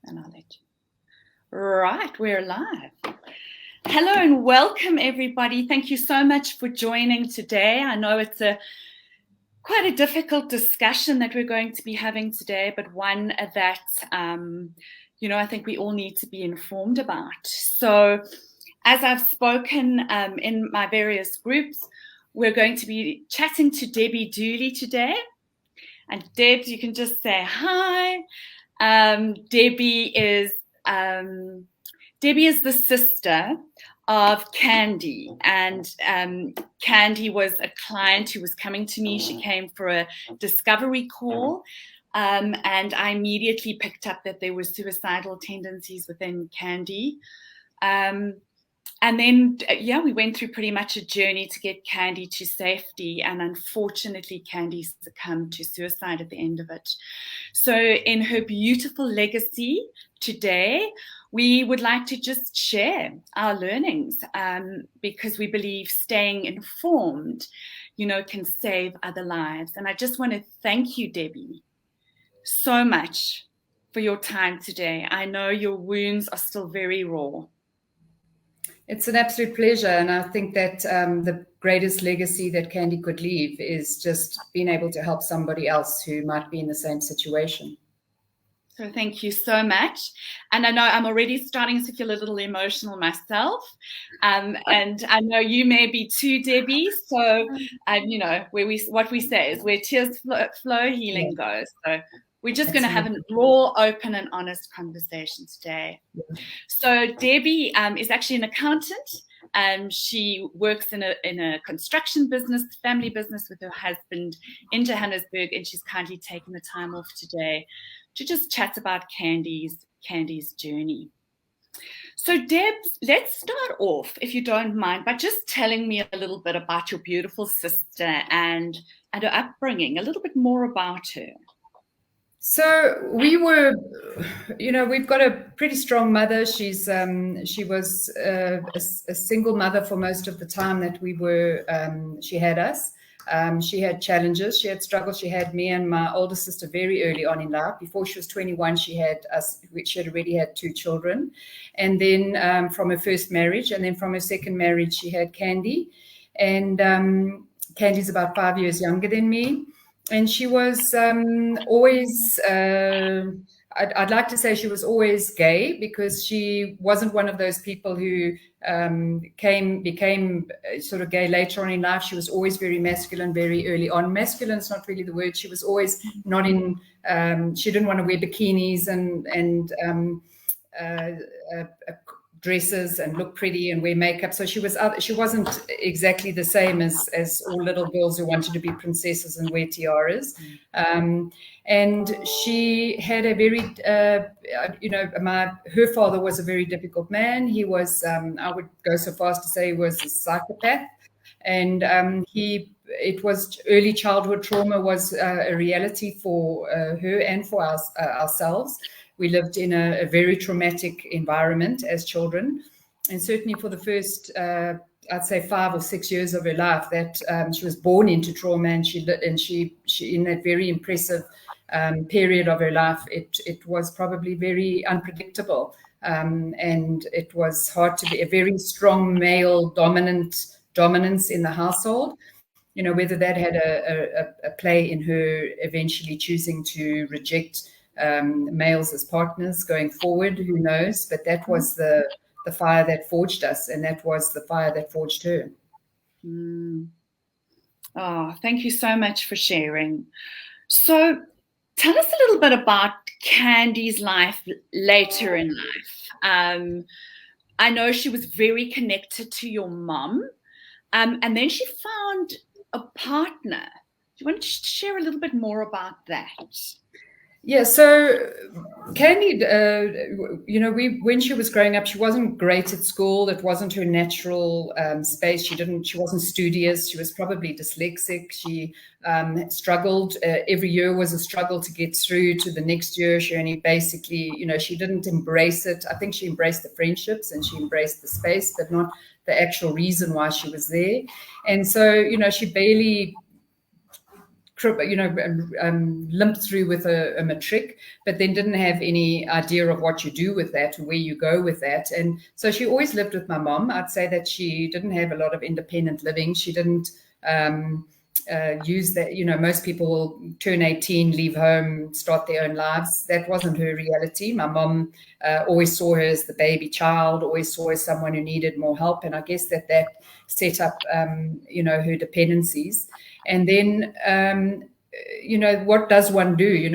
And I'll let you. Right, we're live. Hello and welcome, everybody. Thank you so much for joining today. I know it's quite a difficult discussion that we're going to be having today, but one that, I think we all need to be informed about. So as I've spoken in my various groups, we're going to be chatting to Debbie Dooley today. And Debs, you can just say hi. Debbie is the sister of Candi, and Candi was a client who was coming to me. She came for a discovery call, and I immediately picked up that there were suicidal tendencies within Candi. And then, we went through pretty much a journey to get Candi to safety. And unfortunately, Candi succumbed to suicide at the end of it. So in her beautiful legacy today, we would like to just share our learnings because we believe staying informed, can save other lives. And I just want to thank you, Debbie, so much for your time today. I know your wounds are still very raw. It's an absolute pleasure, and I think that the greatest legacy that Candi could leave is just being able to help somebody else who might be in the same situation. So thank you so much. And I know I'm already starting to feel a little emotional myself, and I know you may be too, Debbie. So, what we say is where tears flow, healing goes. So we're just going to have a raw, open, and honest conversation today. Yeah. So Debbie is actually an accountant. She works in a construction business, family business, with her husband in Johannesburg, and she's kindly taken the time off today to just chat about Candi's journey. So Debs, let's start off, if you don't mind, by just telling me a little bit about your beautiful sister and her upbringing, a little bit more about her. So we were, we've got a pretty strong mother. She was a single mother for most of the time that she had us. She had challenges, she had struggles. She had me and my older sister very early on in life. Before she was 21, she had already had 2 children. And then from her first marriage, and then from her second marriage, she had Candi. And Candi's about 5 years younger than me. And she was always, I'd like to say she was always gay, because she wasn't one of those people who became sort of gay later on in life. She was always very masculine, very early on. Masculine is not really the word. She was always not in, she didn't want to wear bikinis and dresses and look pretty and wear makeup. So she wasn't exactly the same as all little girls who wanted to be princesses and wear tiaras. And she had a very, her father was a very difficult man. He was, I would go so far as to say he was a psychopath. And it was early childhood trauma was a reality for her and for ourselves. We lived in a very traumatic environment as children, and certainly for the first, I'd say 5 or 6 years of her life, that she was born into trauma, and she in that very impressive period of her life, it was probably very unpredictable, and it was hard to be a very strong male dominance in the household. Whether that had a play in her eventually choosing to reject males as partners going forward, who knows? But that was the fire that forged us, and that was the fire that forged her. Oh, thank you so much for sharing. So tell us a little bit about Candi's life later in life. I know she was very connected to your mom, and then she found a partner. Do you want to share a little bit more about that? Yeah, so Candi, when she was growing up, she wasn't great at school. It wasn't her natural space. She wasn't studious. She was probably dyslexic. She struggled. Every year was a struggle to get through to the next year. She only basically, she didn't embrace it. I think she embraced the friendships and she embraced the space, but not the actual reason why she was there. And so, she barely limped through with a matric, but then didn't have any idea of what you do with that, where you go with that. And so she always lived with my mom. I'd say that she didn't have a lot of independent living. She didn't use that. Most people will turn 18, leave home, start their own lives. That wasn't her reality. My mom always saw her as the baby child, always saw her as someone who needed more help. And I guess that set up, her dependencies. And then, what does one do?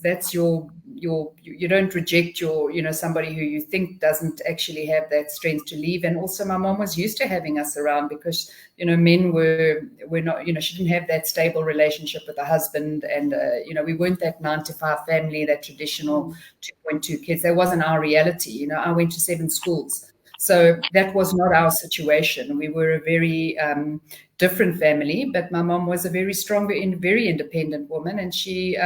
That's you don't reject somebody who you think doesn't actually have that strength to leave. And also my mom was used to having us around because, men were not, she didn't have that stable relationship with a husband. And, we weren't that 9-to-5 family, that traditional 2.2 kids. That wasn't our reality. I went to 7 schools. So that was not our situation. We were a very different family, but my mom was a very strong and very independent woman. And she,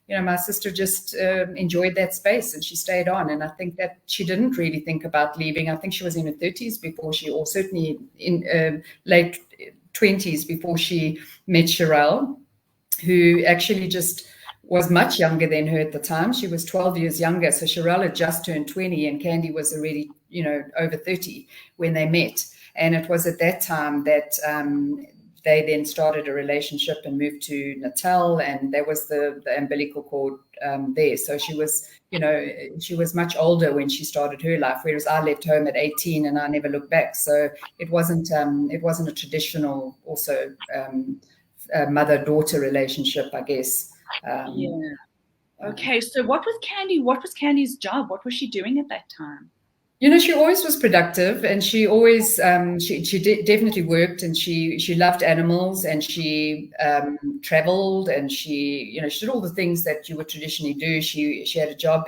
my sister just enjoyed that space and she stayed on. And I think that she didn't really think about leaving. I think she was in her 30s before or certainly in late 20s before she met Sherelle, who actually just was much younger than her at the time. She was 12 years younger. So Sherelle had just turned 20 and Candi was already, over 30 when they met. And it was at that time that they then started a relationship and moved to Natal, and there was the umbilical cord there. So she was, she was much older when she started her life, whereas I left home at 18 and I never looked back. So it wasn't a traditional also mother-daughter relationship, I guess. Okay. So what was Candi? What was Candi's job? What was she doing at that time? She always was productive, and she always definitely worked, and she loved animals, and she traveled, and she did all the things that you would traditionally do. She had a job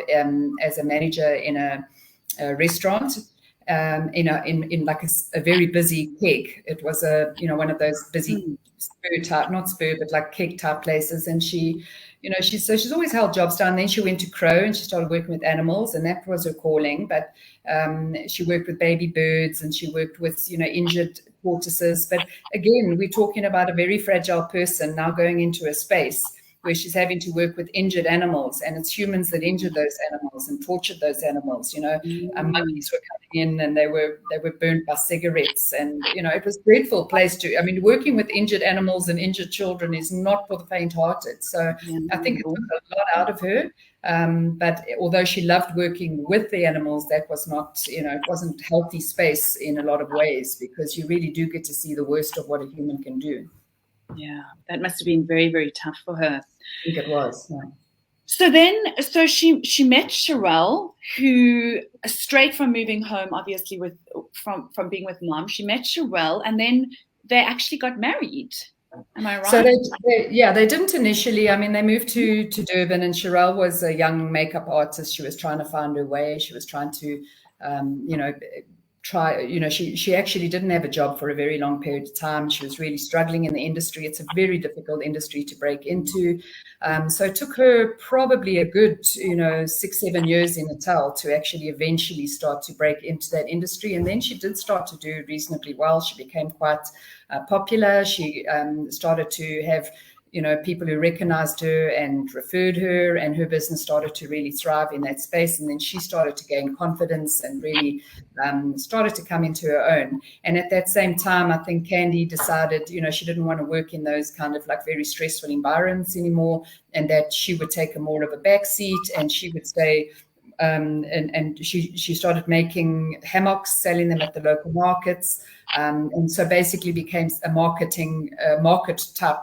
as a manager in a restaurant, in like a very busy keg. It was one of those busy not spur, but like keg type places, and she's always held jobs down. Then she went to Crow and she started working with animals, and that was her calling. But she worked with baby birds and she worked with, injured tortoises. But again, we're talking about a very fragile person now going into a space where she's having to work with injured animals, and it's humans that injured those animals and tortured those animals. Monkeys were coming in and they were burnt by cigarettes, and it was a dreadful place working with injured animals and injured children is not for the faint-hearted. So I think it took a lot out of her. But although she loved working with the animals, that was not, it wasn't healthy space in a lot of ways, because you really do get to see the worst of what a human can do. Yeah, that must have been very, very tough for her. I think it was. Yeah. So she met Sherelle, who straight from moving home, obviously from being with mom, she met Sherelle, and then they actually got married. Am I right? So they didn't initially. They moved to Durban, and Sherelle was a young makeup artist. She was trying to find her way. She was trying to, she actually didn't have a job for a very long period of time. She was really struggling in the industry. It's a very difficult industry to break into. So it took her probably a good, 6-7 years in Natal to actually eventually start to break into that industry. And then she did start to do reasonably well. She became quite popular. She started to have people who recognized her and referred her, and her business started to really thrive in that space. And then she started to gain confidence and really started to come into her own. And at that same time, I think Candi decided, she didn't want to work in those kind of like very stressful environments anymore, and that she would take a more of a back seat and she would stay. And she started making hammocks, selling them at the local markets. And so basically became a market type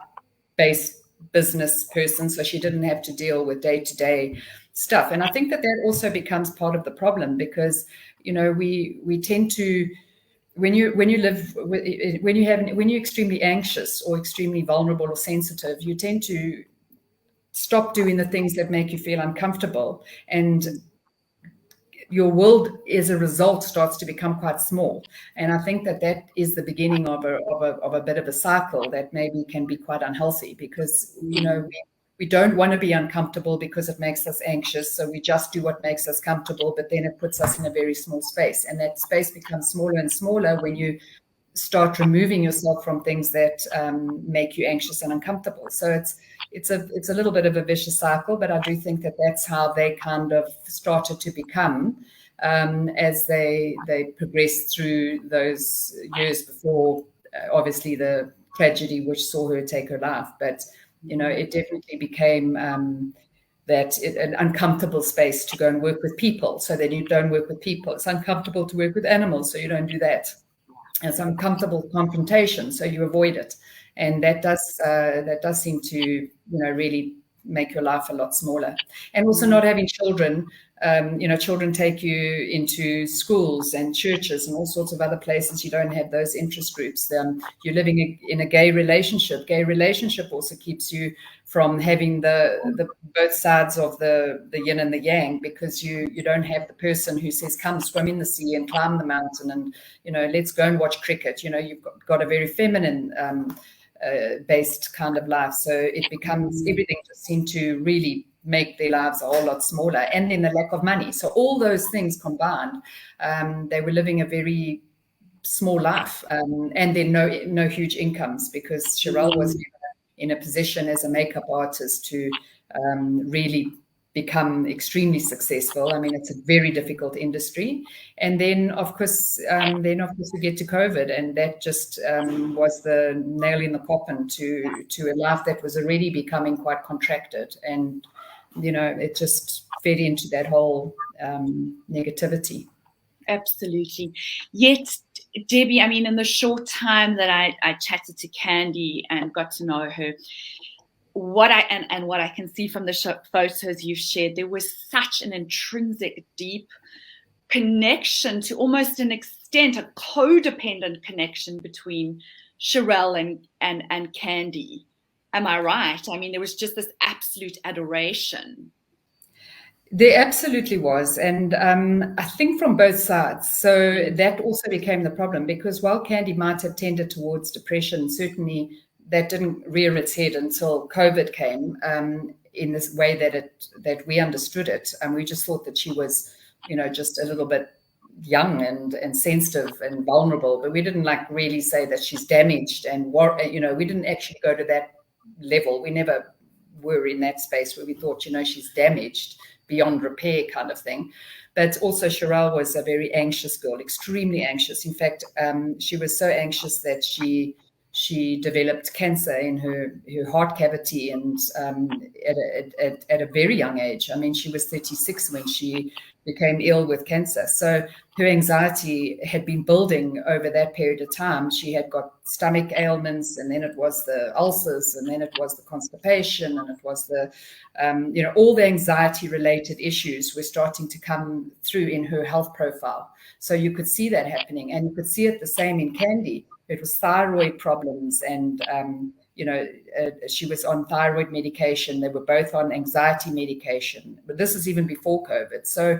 based business person, so she didn't have to deal with day-to-day stuff. And I think that also becomes part of the problem, because we tend to, when you're extremely anxious or extremely vulnerable or sensitive, you tend to stop doing the things that make you feel uncomfortable, and your world as a result starts to become quite small. And I think that is the beginning of a bit of a cycle that maybe can be quite unhealthy, because we don't want to be uncomfortable because it makes us anxious, so we just do what makes us comfortable, but then it puts us in a very small space, and that space becomes smaller and smaller when you start removing yourself from things that make you anxious and uncomfortable. So it's a little bit of a vicious cycle, but I do think that that's how they kind of started to become as they progressed through those years before, obviously, the tragedy which saw her take her life. But it definitely became an uncomfortable space to go and work with people. So then you don't work with people. It's uncomfortable to work with animals, so you don't do that. It's uncomfortable confrontation, so you avoid it. And that does seem to really make your life a lot smaller. And also not having children. Children take you into schools and churches and all sorts of other places. You don't have those interest groups. You're living in a gay relationship. Gay relationship also keeps you from having the both sides of the yin and the yang, because you don't have the person who says, come swim in the sea and climb the mountain and let's go and watch cricket. You've got a very feminine based kind of life. So it becomes, everything just seemed to really make their lives a whole lot smaller. And then the lack of money. So all those things combined, they were living a very small life, and then no huge incomes, because Sherelle was in a position as a makeup artist to really become extremely successful. I mean, it's a very difficult industry. And then, of course, we get to COVID, and that just was the nail in the coffin to a life that was already becoming quite contracted. And, it just fed into that whole negativity. Absolutely. Yet, Debbie, I mean, in the short time that I chatted to Candi and got to know her, what I can see from the photos you've shared, there was such an intrinsic, deep connection, to almost an extent, a codependent connection between Sherelle and Candi. Am I right? I mean, there was just this absolute adoration. There absolutely was. And I think from both sides. So that also became the problem, because while Candi might have tended towards depression, certainly that didn't rear its head until COVID came, in this way that we understood it. And we just thought that she was, just a little bit young and sensitive and vulnerable, but we didn't really say that she's damaged. And we didn't actually go to that level. We never were in that space where we thought, she's damaged beyond repair kind of thing. But also Sherelle was a very anxious girl, extremely anxious. In fact, she was so anxious that she developed cancer in her heart cavity, and at a very young age. I mean, she was 36 when she became ill with cancer. So her anxiety had been building over that period of time. She had got stomach ailments, and then it was the ulcers, and then it was the constipation, and it was the, all the anxiety-related issues were starting to come through in her health profile. So you could see that happening, and you could see it the same in Candi. It was thyroid problems, and she was on thyroid medication. They were both on anxiety medication, but this is even before COVID. So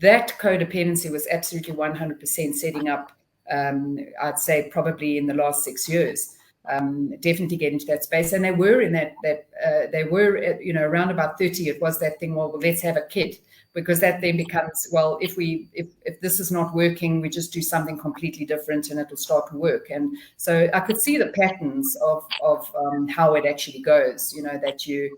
that codependency was absolutely 100% setting up. I'd say probably in the last 6 years, definitely get into that space. And they were in that they were around about 30. It was that thing. Well, let's have a kid. Because that then becomes, well, if this is not working, we just do something completely different and it'll start to work. And so I could see the patterns of how it actually goes, that you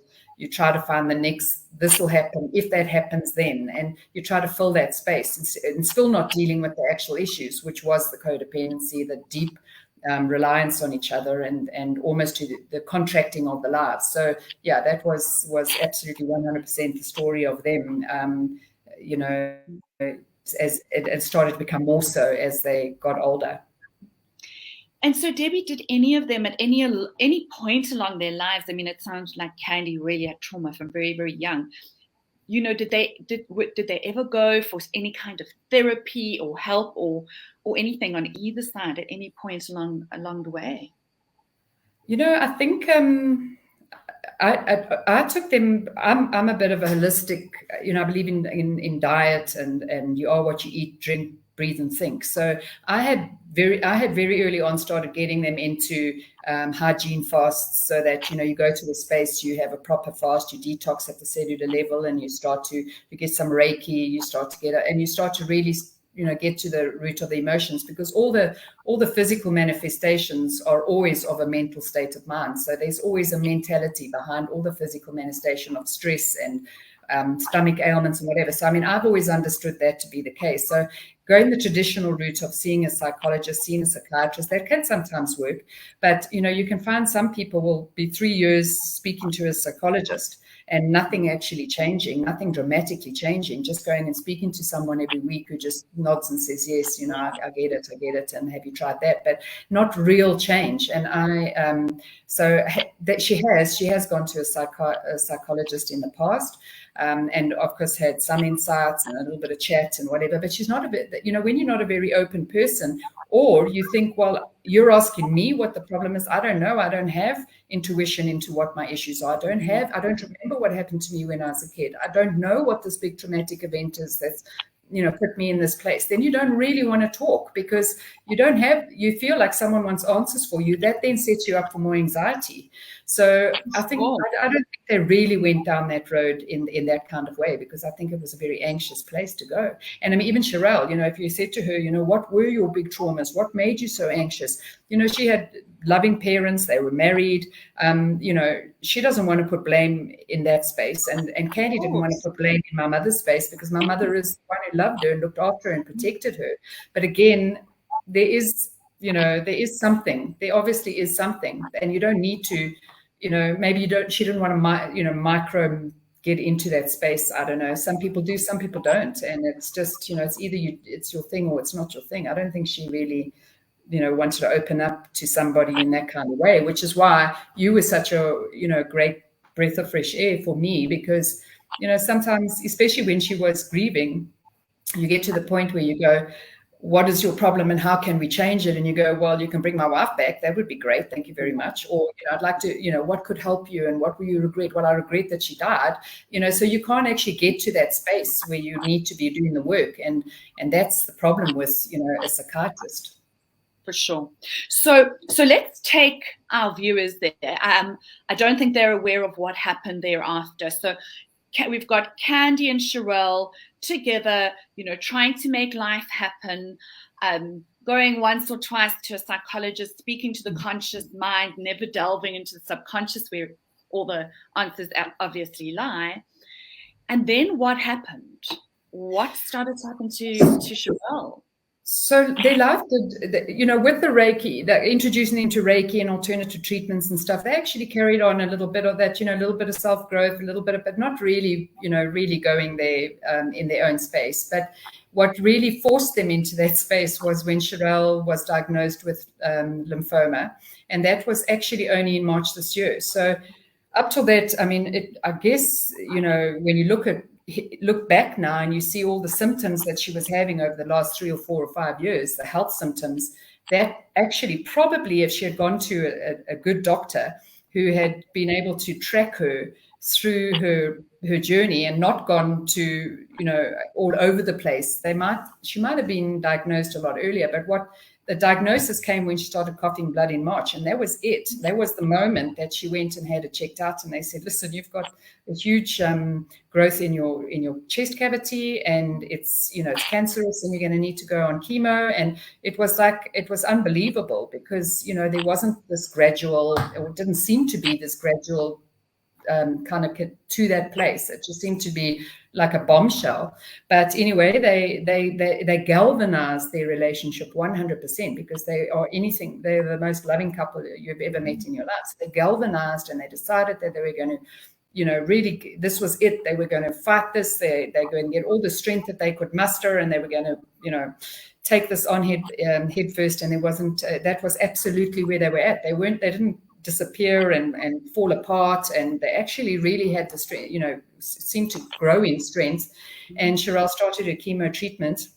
try to find the next, this will happen, if that happens then, and you try to fill that space and still not dealing with the actual issues, which was the codependency, the deep reliance on each other, and almost to the contracting of the lives. So yeah, that was absolutely 100% the story of them. As it started to become more so as they got older. And so, Debbie, did any of them at any point along their lives? I mean, it sounds like Candi really had trauma from very, very young. Did they ever go for any kind of therapy or help or anything on either side at any point along the way? I think I took them. I'm a bit of a holistic. I believe in diet, and you are what you eat, drink, breathe, and think. So I had very early on started getting them into hygiene fasts, so that you go to the space, you have a proper fast, you detox at the cellular level, and you get some Reiki, you start to really get to the root of the emotions, because all the physical manifestations are always of a mental state of mind. So there's always a mentality behind all the physical manifestation of stress and stomach ailments and whatever. So, I mean, I've always understood that to be the case. So going the traditional route of seeing a psychologist, seeing a psychiatrist, that can sometimes work. But, you can find some people will be 3 years speaking to a psychologist and nothing actually changing, nothing dramatically changing, just going and speaking to someone every week who just nods and says, yes, I get it, and have you tried that? But not real change. And so that she has gone to a psychologist in the past, and of course had some insights and a little bit of chat and whatever, but she's not when you're not a very open person, or you think, well, you're asking me what the problem is. I don't know. I don't have intuition into what my issues are. I don't remember what happened to me when I was a kid. I don't know what this big traumatic event is that's put me in this place. Then you don't really want to talk, because you feel like someone wants answers for you. That then sets you up for more anxiety. So I think I don't think they really went down that road in that kind of way, because I think it was a very anxious place to go. And I mean, even Sherelle, if you said to her, what were your big traumas? What made you so anxious? She had loving parents. They were married. She doesn't want to put blame in that space. And Candi didn't want to put blame in my mother's space, because my mother is the one who loved her and looked after her and protected her. But again, there is something. There obviously is something, and you don't need to, maybe she didn't want to, micro get into that space. I don't know. Some people do, some people don't. And it's just, it's either it's your thing or it's not your thing. I don't think she really, wanted to open up to somebody in that kind of way, which is why you were such a, great breath of fresh air for me, because, sometimes, especially when she was grieving, you get to the point where you go, what is your problem and how can we change it? And you go, well, you can bring my wife back. That would be great. Thank you very much. Or, I'd like to, what could help you and what will you regret? Well, I regret that she died. So you can't actually get to that space where you need to be doing the work. And that's the problem with, a psychiatrist. For sure. So let's take our viewers there. I don't think they're aware of what happened thereafter. So we've got Candi and Sherelle together, trying to make life happen, going once or twice to a psychologist, speaking to the conscious mind, never delving into the subconscious where all the answers obviously lie. And then what happened? What started to happen to Sherelle? So their life did, with the Reiki, introducing into Reiki and alternative treatments and stuff, they actually carried on a little bit of that, a little bit of self-growth, a little bit of, but not really, really going there in their own space. But what really forced them into that space was when Sherelle was diagnosed with lymphoma. And that was actually only in March this year. So up till that, I mean, I guess, when you look back now and you see all the symptoms that she was having over the last 3 or 4 or 5 years, the health symptoms, that actually probably, if she had gone to a good doctor who had been able to track her through her journey and not gone to, all over the place, she might have been diagnosed a lot earlier. But what the diagnosis came when she started coughing blood in March, and that was it. That was the moment that she went and had it checked out, and they said, "Listen, you've got a huge growth in your chest cavity, and it's it's cancerous, and you're going to need to go on chemo." And it was unbelievable, because there wasn't this gradual, or it didn't seem to be this gradual kind of to that place. It just seemed to be like a bombshell. But anyway, they galvanized their relationship 100%, because they're the most loving couple you've ever met in your life. So they galvanized, and they decided that they were going to, really, this was it. They were going to fight this. They're going to get all the strength that they could muster, and they were going to, take this on head first. And it wasn't, that was absolutely where they were at. They didn't disappear and fall apart, and they actually really had the strength, seemed to grow in strength. And Sherelle started her chemo treatment,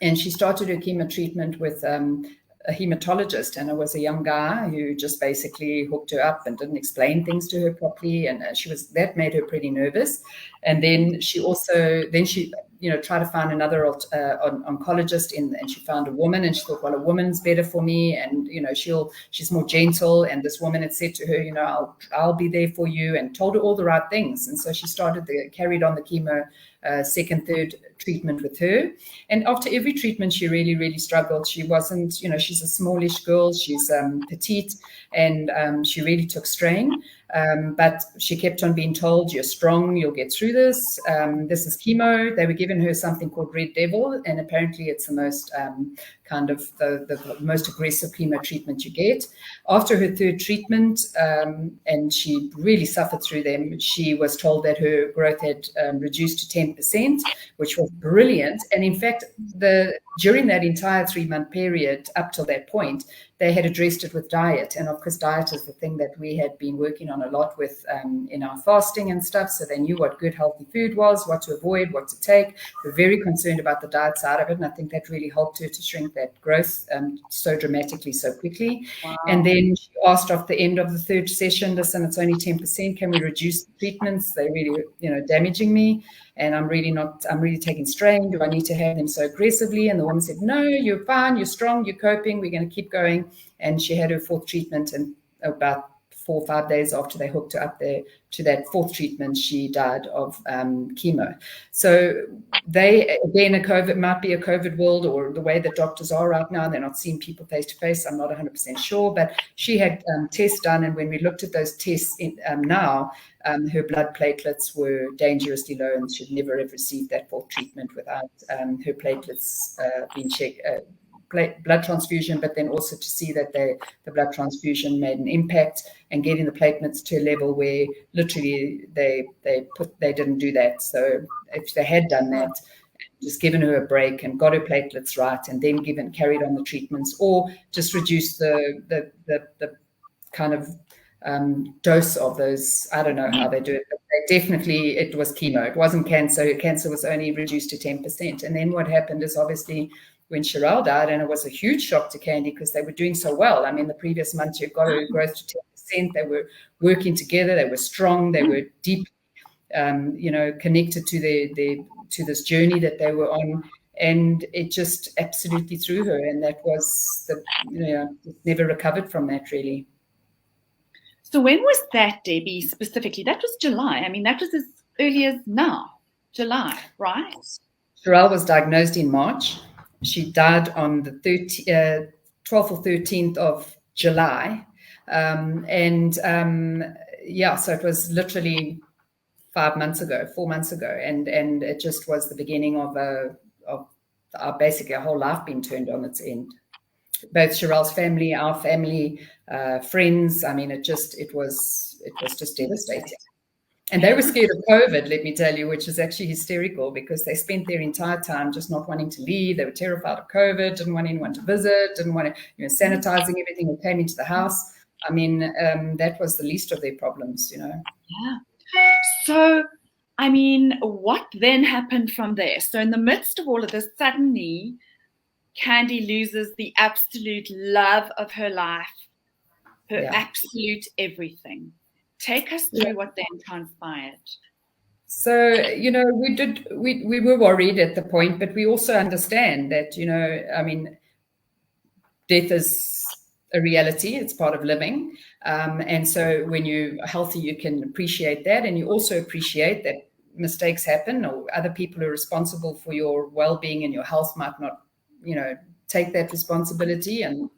and she started her chemo treatment with a hematologist, and it was a young guy who just basically hooked her up and didn't explain things to her properly, and that made her pretty nervous. And then she tried to find another oncologist, and she found a woman, and she thought, well, a woman's better for me, and she's more gentle. And this woman had said to her, I'll be there for you, and told her all the right things. And so she carried on the chemo second, third treatment with her. And after every treatment, she really, really struggled. She wasn't, she's a smallish girl. She's petite, and she really took strain. But she kept on being told, you're strong, you'll get through this. This is chemo. They were giving her something called Red Devil, and apparently it's the most kind of the most aggressive chemo treatment you get. After her third treatment, and she really suffered through them, she was told that her growth had reduced to 10%, which was brilliant. And in fact, during that entire 3-month period up till that point, they had addressed it with diet. And of course, diet is the thing that we had been working on a lot with in our fasting and stuff. So they knew what good, healthy food was, what to avoid, what to take. They're very concerned about the diet side of it. And I think that really helped her to shrink that growth so dramatically, so quickly. Wow. And then she asked after the end of the third session, listen, it's only 10%. Can we reduce the treatments? They're really, damaging me. And I'm really taking strain. Do I need to have them so aggressively? And the woman said, no, you're fine. You're strong. You're coping. We're going to keep going. And she had her fourth treatment, and about 4 or 5 days after they hooked her up there to that fourth treatment, she died of chemo. So it might be a COVID world, or the way that doctors are right now, they're not seeing people face to face. I'm not 100% sure, but she had tests done. And when we looked at those tests her blood platelets were dangerously low, and she'd never have received that fourth treatment without her platelets being checked. Blood transfusion, but then also to see that the blood transfusion made an impact, and getting the platelets to a level where literally they didn't do that. So if they had done that, just given her a break and got her platelets right, and then carried on the treatments, or just reduced the kind of dose of those. I don't know how they do it, but definitely it was chemo. It wasn't cancer. Cancer was only reduced to 10%. And then what happened is, obviously, when Cheryl died, and it was a huge shock to Candi because they were doing so well. I mean, the previous month you got her growth to 10%. They were working together. They were strong. They were deep, connected to this journey that they were on. And it just absolutely threw her. And that was never recovered from that, really. So when was that, Debbie, specifically? That was July. I mean, that was as early as now, July, right? Cheryl was diagnosed in March. She died on the 12th or 13th of July. So it was literally 4 months ago. And it just was the beginning of basically a whole life being turned on its end. Both Cheryl's family, our family, friends. I mean, it was just devastating. And they were scared of COVID, let me tell you, which is actually hysterical, because they spent their entire time just not wanting to leave. They were terrified of COVID, didn't want anyone to visit, didn't want to, sanitizing everything that came into the house. I mean, that was the least of their problems, Yeah. So, I mean, what then happened from there? So in the midst of all of this, suddenly Candi loses the absolute love of her life, her absolute everything. Take us through what then transpired. So, we were worried at the point, but we also understand that, death is a reality. It's part of living. And so when you're healthy, you can appreciate that. And you also appreciate that mistakes happen, or other people who are responsible for your well-being and your health might not, take that responsibility. And,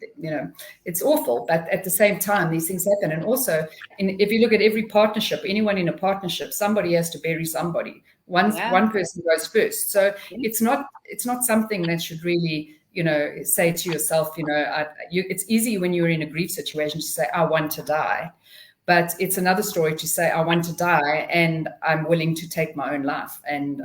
it's awful. But at the same time, these things happen. And also, if you look at every partnership, anyone in a partnership, somebody has to bury somebody. One person goes first. So it's not something that should really, say to yourself, it's easy when you're in a grief situation to say, I want to die. But it's another story to say, I want to die and I'm willing to take my own life. And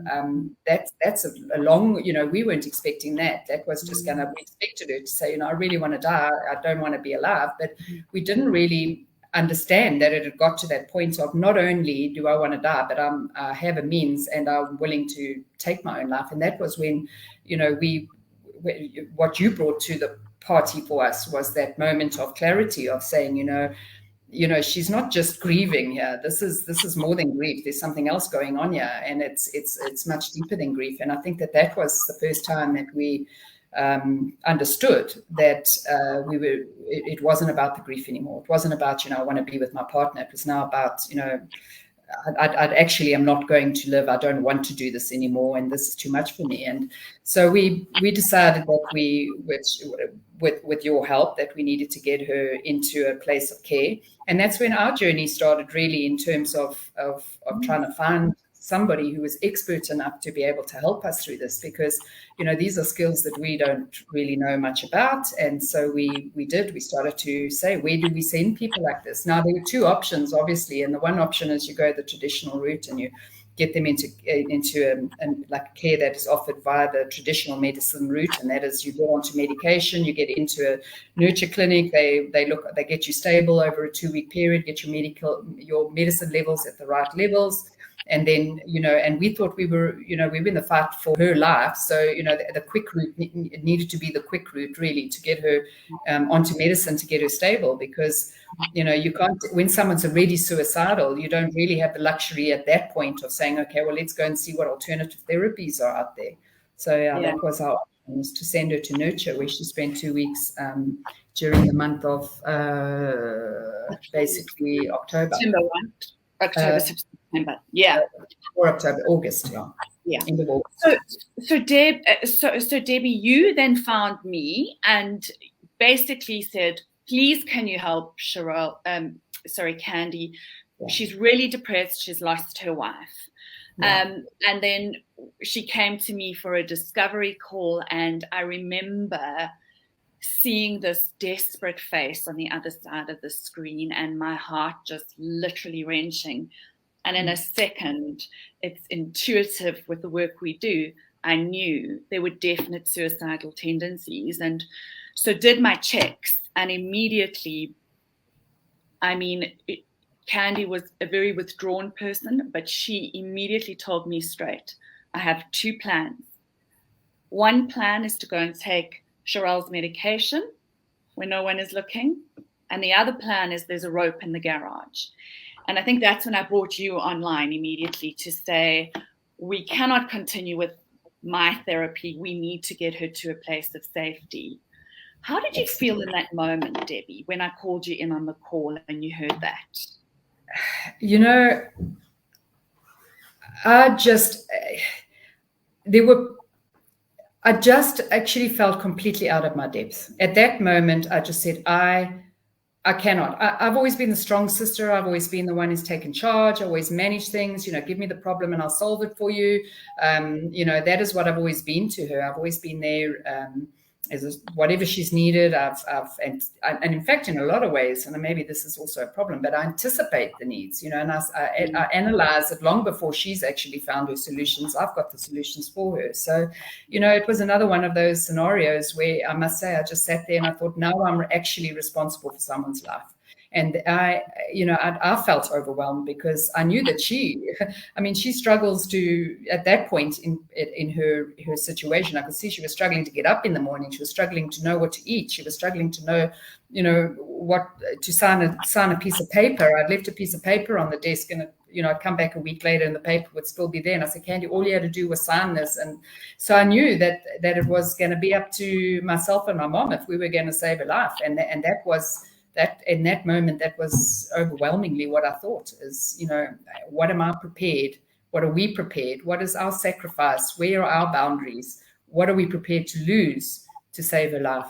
that's a long, we weren't expecting that. That was just we expected her to say, I really want to die. I don't want to be alive. But we didn't really understand that it had got to that point of, not only do I want to die, but I have a means and I'm willing to take my own life. And that was when, what you brought to the party for us was that moment of clarity of saying, she's not just grieving here. This is more than grief. There's something else going on here, and it's much deeper than grief. And I think that was the first time that we understood that it wasn't about the grief anymore. It wasn't about I want to be with my partner. It was now about I'd actually am not going to live. I don't want to do this anymore, and this is too much for me. And so we decided that with your help, that we needed to get her into a place of care. And that's when our journey started, really, in terms of trying to find somebody who was expert enough to be able to help us through this, because these are skills that we don't really know much about. And so we started to say, where do we send people like this? Now, there were two options, obviously, and the one option is you go the traditional route and you get them into like care that is offered via the traditional medicine route, and that is you go onto medication, you get into a nurture clinic, they get you stable over a 2-week period, get your medicine levels at the right levels. And then, and we thought we were in the fight for her life. So, the quick route, it needed to be the quick route, really, to get her onto medicine, to get her stable. Because, you can't, when someone's already suicidal, you don't really have the luxury at that point of saying, okay, well, let's go and see what alternative therapies are out there. So, that was our option, was to send her to nurture, where she spent 2 weeks during the month of basically October. October, September, or October, August, in the August. So Debbie, you then found me and basically said, please, can you help Candi? Yeah. She's really depressed. She's lost her wife. Yeah. And then she came to me for a discovery call, and I remember seeing this desperate face on the other side of the screen, and my heart just literally wrenching. And in a second, it's intuitive with the work we do. I knew there were definite suicidal tendencies, and so did my checks. And immediately, Candi was a very withdrawn person, but she immediately told me straight, I have 2 plans. One plan is to go and take Cheryl's medication when no one is looking. And the other plan is there's a rope in the garage. And I think that's when I brought you online immediately to say, we cannot continue with my therapy. We need to get her to a place of safety. How did you feel in that moment, Debbie, when I called you in on the call and you heard that? I just actually felt completely out of my depth. At that moment, I just said, I cannot. I've always been the strong sister. I've always been the one who's taken charge. I always manage things, give me the problem and I'll solve it for you. That is what I've always been to her. I've always been there as whatever she's needed. And in fact, in a lot of ways, and maybe this is also a problem, but I anticipate the needs, and I analyze it long before she's actually found her solutions. I've got the solutions for her. So, it was another one of those scenarios where I must say, I just sat there and I thought, now I'm actually responsible for someone's life. And I felt overwhelmed, because I knew that she struggles to, at that point in her situation, I could see she was struggling to get up in the morning. She was struggling to know what to eat. She was struggling to know, what to sign a piece of paper. I'd left a piece of paper on the desk, and I'd come back a week later and the paper would still be there. And I said, Candi, all you had to do was sign this. And so I knew that it was going to be up to myself and my mom if we were going to save her life. And that was that in that moment, that was overwhelmingly what I thought is, what am I prepared? What are we prepared? What is our sacrifice? Where are our boundaries? What are we prepared to lose to save her life?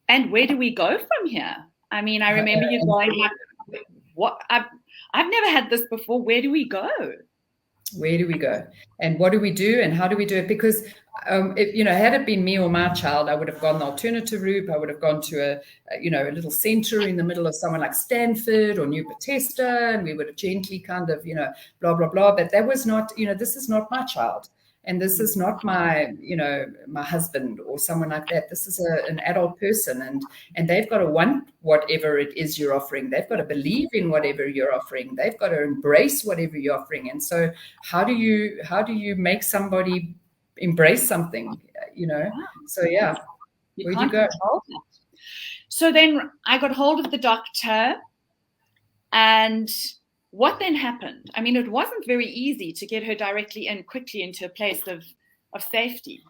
And where do we go from here? I remember you going, what? I've never had this before. Where do we go? Where do we go? And what do we do? And how do we do it? Because, had it been me or my child, I would have gone the alternative route. I would have gone to a little center in the middle of somewhere like Stanford or New Bethesda, and we would have gently kind of, blah, blah, blah. But that was not, this is not my child. And this is not my, my husband or someone like that. This is an adult person, and they've got to want whatever it is you're offering. They've got to believe in whatever you're offering. They've got to embrace whatever you're offering. And so, how do you make somebody embrace something? So yeah, where do you go? So then I got hold of the doctor, and what then happened? It wasn't very easy to get her directly and quickly into a place of safety.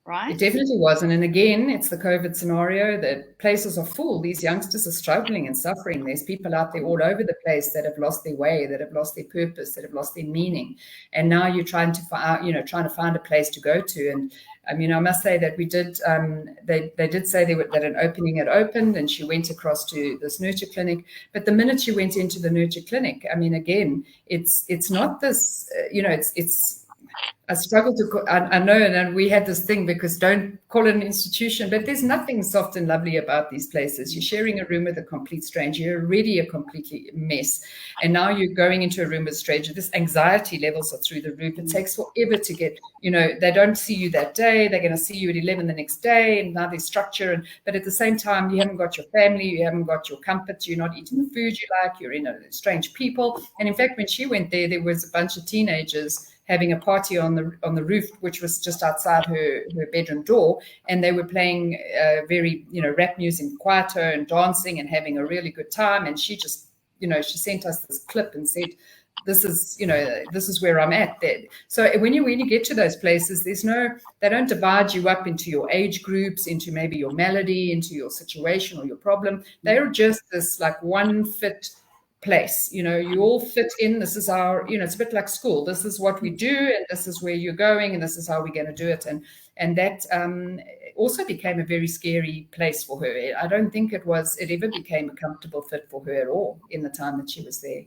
right? It definitely wasn't. And again, it's the COVID scenario that places are full. These youngsters are struggling and suffering. There's people out there all over the place that have lost their way, that have lost their purpose, that have lost their meaning. And now you're trying to find, trying to find a place to go to. And I mean, I must say that we did, they did say that an opening had opened and she went across to this nurture clinic. But the minute she went into the nurture clinic, I mean, again, it's not this, it's I struggle to, I know, and we had this thing because don't call it an institution, but there's nothing soft and lovely about these places. You're sharing a room with a complete stranger. You're already a completely mess. And now you're going into a room with a stranger. This anxiety levels are through the roof. It takes forever to get, they don't see you that day. They're going to see you at 11 the next day. And now there's structure. But at the same time, you haven't got your family. You haven't got your comforts. You're not eating the food you like. You're in strange people. And in fact, when she went there was a bunch of teenagers having a party on the roof, which was just outside her bedroom door, and they were playing very rap music, quieter, and dancing and having a really good time. And she just she sent us this clip and said, this is where I'm at there. So when you get to those places, they don't divide you up into your age groups, into maybe your malady, into your situation or your problem. They're just this like one fit place. You all fit in. This is our, it's a bit like school. This is what we do, and this is where you're going, and this is how we're going to do it. And that also became a very scary place for her. I don't think it ever became a comfortable fit for her at all in the time that she was there.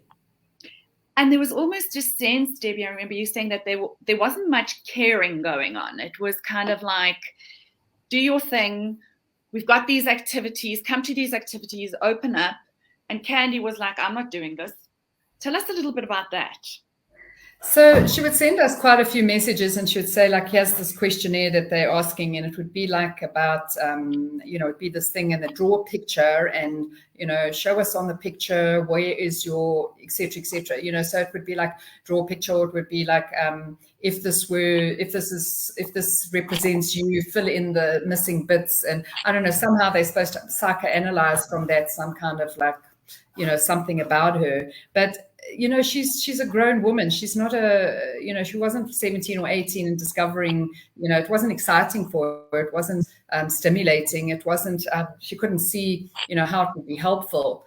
And there was almost just sense, Debbie, I remember you saying that there wasn't much caring going on. It was kind of like, do your thing. We've got these activities, come to these activities, open up. And Candi was like, I'm not doing this. Tell us a little bit about that. So she would send us quite a few messages, and she would say, like, here's this questionnaire that they're asking, and it would be like about, it'd be this thing, and they draw a picture, and, show us on the picture, where is your, et cetera, et cetera. So it would be like, draw a picture, or it would be like, if this represents you, fill in the missing bits. And I don't know, somehow they're supposed to psychoanalyze from that some kind of like, something about her. But she's a grown woman. She's not she wasn't 17 or 18 and discovering, it wasn't exciting for her. It wasn't stimulating. It wasn't, she couldn't see, how it would be helpful.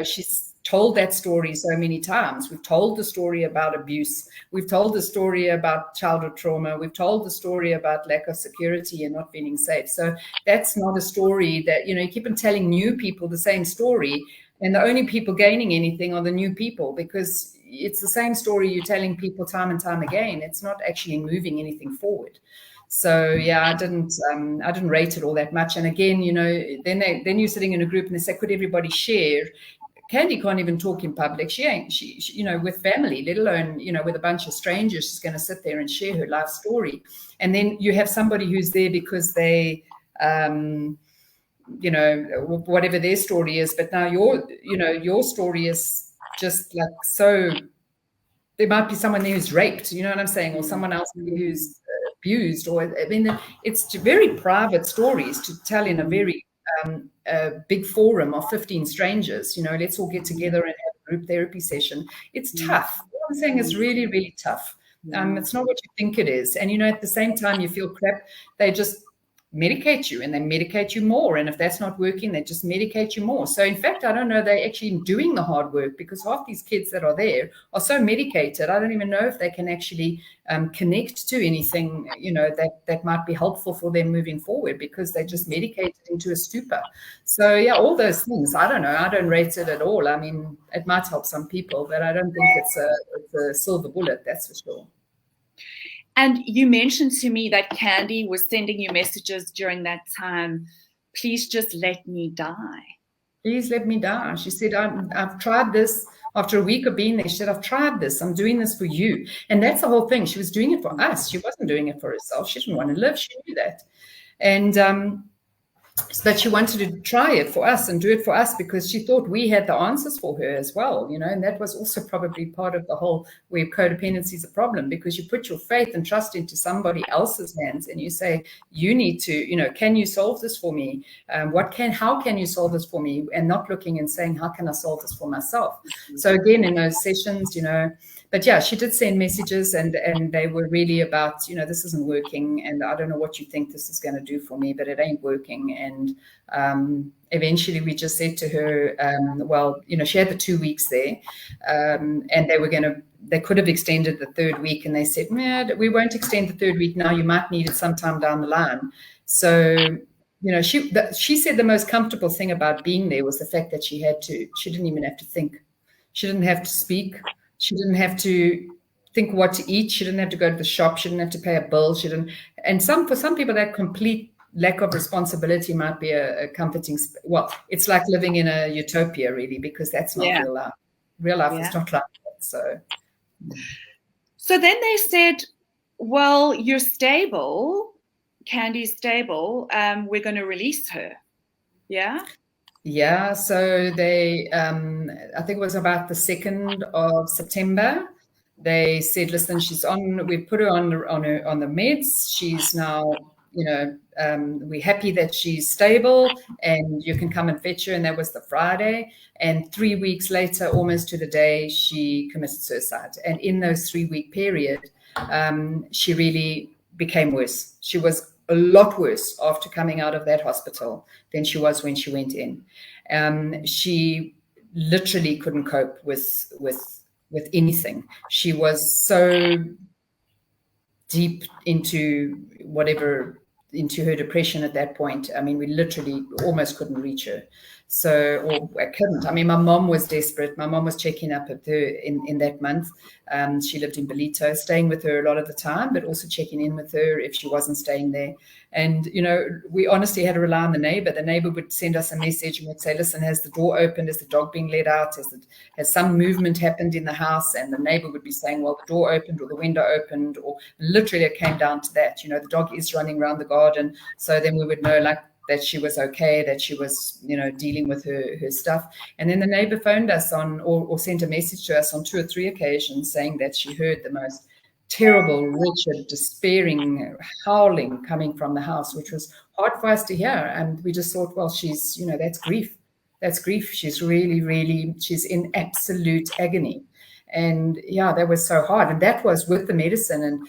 She's told that story so many times. We've told the story about abuse. We've told the story about childhood trauma. We've told the story about lack of security and not feeling safe. So that's not a story that, you keep on telling new people the same story. And the only people gaining anything are the new people, because it's the same story you're telling people time and time again. It's not actually moving anything forward. So yeah, I didn't rate it all that much. And again, then you're sitting in a group and they say, could everybody share? Candi can't even talk in public. She with family, let alone, with a bunch of strangers, she's going to sit there and share her life story. And then you have somebody who's there because they, whatever their story is, but now your story is just like, so there might be someone there who's raped, you know what I'm saying? Or someone else who's abused, or, I mean, it's very private stories to tell in a very big forum of 15 strangers. Let's all get together and have a group therapy session. It's tough. What I'm saying is really, really tough. It's not what you think it is. And, at the same time, you feel crap. They just medicate you, and they medicate you more. And if that's not working, they just medicate you more. So in fact, I don't know they're actually doing the hard work, because half these kids that are there are so medicated. I don't even know if they can actually connect to anything, that might be helpful for them moving forward, because they just medicated into a stupor. So yeah, all those things. I don't know. I don't rate it at all. I mean, it might help some people, but I don't think it's a silver bullet. That's for sure. And you mentioned to me that Candi was sending you messages during that time. Please just let me die. Please let me die. She said, I've tried this. After a week of being there, she said, I've tried this. I'm doing this for you. And that's the whole thing. She was doing it for us. She wasn't doing it for herself. She didn't want to live. She knew that. And but she wanted to try it for us and do it for us, because she thought we had the answers for her as well, and that was also probably part of the whole where codependency is a problem, because you put your faith and trust into somebody else's hands and you say, you need to, can you solve this for me? How can you solve this for me? And not looking and saying, how can I solve this for myself? So again, in those sessions, but yeah, she did send messages, and they were really about, this isn't working, and I don't know what you think this is going to do for me, but it ain't working. And eventually we just said to her, well, she had the 2 weeks there, and they could have extended the third week, and they said, nah, we won't extend the third week now. You might need it sometime down the line. So, she said the most comfortable thing about being there was the fact that she didn't even have to think. She didn't have to speak. She didn't have to think what to eat. She didn't have to go to the shop. She didn't have to pay a bill. And for some people, that complete lack of responsibility might be a comforting. Well, it's like living in a utopia, really, because that's not real life. Real life is not like that. So then they said, well, you're stable. Candi's stable. We're going to release her. Yeah. Yeah. So they, I think it was about the 2nd of September. They said, listen, we put her on the meds. She's now, we're happy that she's stable, and you can come and fetch her. And that was the Friday. And 3 weeks later, almost to the day, she committed suicide. And in those 3-week period, she really became worse. She was a lot worse after coming out of that hospital than she was when she went in. She literally couldn't cope with anything. She was so deep into her depression at that point. I mean, we literally almost couldn't reach her. Or I couldn't. I mean, my mom was desperate. My mom was checking up at her in that month. She lived in Belito, staying with her a lot of the time, but also checking in with her if she wasn't staying there. And, we honestly had to rely on the neighbor. The neighbor would send us a message and would say, listen, has the door opened? Is the dog being let out? Has some movement happened in the house? And the neighbor would be saying, well, the door opened or the window opened, or literally it came down to that. The dog is running around the garden. So then we would know that she was okay, that she was, dealing with her stuff. And then the neighbor phoned us or sent a message to us on 2 or 3 occasions saying that she heard the most terrible, wretched, despairing howling coming from the house, which was hard for us to hear. And we just thought, well, she's, that's grief. That's grief. She's really, really, she's in absolute agony. And yeah, that was so hard. And that was with the medicine. And